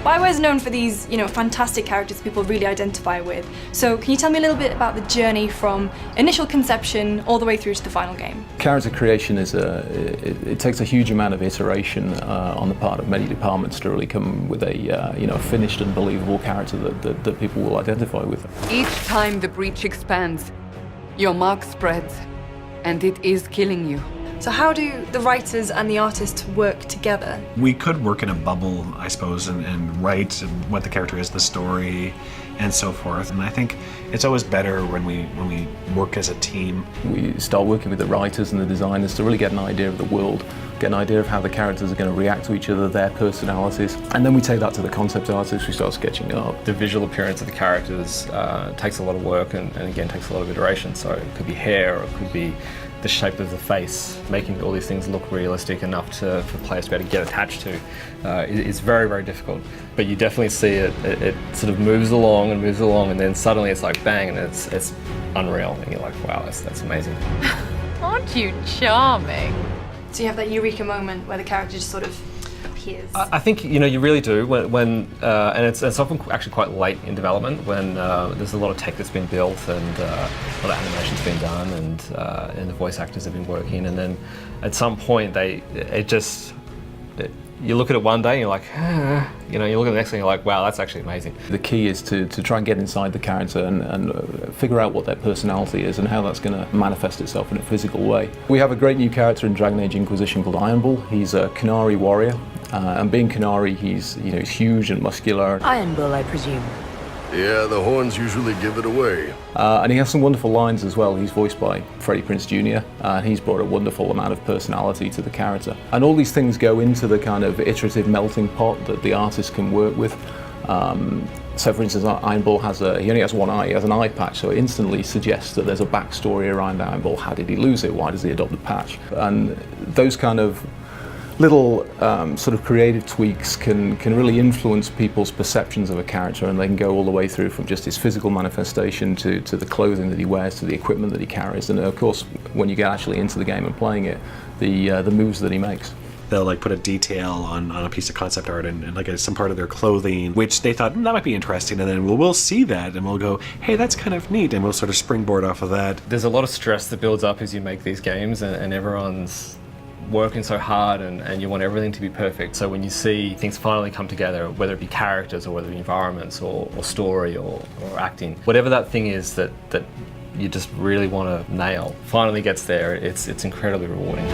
Bioware is known for these, fantastic characters people really identify with. So can you tell me a little bit about the journey from initial conception all the way through to the final game? Character creation it takes a huge amount of iteration on the part of many departments to really come with a finished and believable character that people will identify with. Each time the breach expands, your mark spreads, and it is killing you. So how do the writers and the artists work together? We could work in a bubble, I suppose, and write what the character is, the story, and so forth. And I think it's always better when we work as a team. We start working with the writers and the designers to really get an idea of the world, get an idea of how the characters are going to react to each other, their personalities, and then we take that to the concept artists, we start sketching it up. The visual appearance of the characters takes a lot of work and again takes a lot of iteration, so it could be hair or it could be the shape of the face, making all these things look realistic enough for players to be able to get attached to is very, very difficult. But you definitely see it sort of moves along, and then suddenly it's like bang, and it's unreal, and you're like, wow, that's amazing. Aren't you charming? So you have that eureka moment where the character just sort of appears. I think you really do when and it's often actually quite late in development when there's a lot of tech that's been built and a lot of animation's been done and the voice actors have been working, and then at some point you look at it one day and you're like, you look at the next thing and you're like, wow, that's actually amazing. The key is to try and get inside the character and figure out what their personality is and how that's going to manifest itself in a physical way. We have a great new character in Dragon Age Inquisition called Iron Bull. He's a Qunari warrior, and being Qunari, he's huge and muscular. Iron Bull, I presume. Yeah, the horns usually give it away. And he has some wonderful lines as well. He's voiced by Freddie Prinze Jr. And he's brought a wonderful amount of personality to the character. And all these things go into the kind of iterative melting pot that the artist can work with. So for instance, Iron Bull he only has one eye, he has an eye patch, so it instantly suggests that there's a backstory around Iron Bull. How did he lose it? Why does he adopt the patch? And those kind of little sort of creative tweaks can really influence people's perceptions of a character, and they can go all the way through from just his physical manifestation to the clothing that he wears, to the equipment that he carries, and of course when you get actually into the game and playing it, the moves that he makes. They'll put a detail on a piece of concept art and some part of their clothing, which they thought that might be interesting, and then we'll see that and we'll go, hey, that's kind of neat, and we'll sort of springboard off of that. There's a lot of stress that builds up as you make these games, and everyone's working so hard and you want everything to be perfect. So when you see things finally come together, whether it be characters or whether it be environments or story or acting, whatever that thing is that you just really want to nail, finally gets there, it's incredibly rewarding.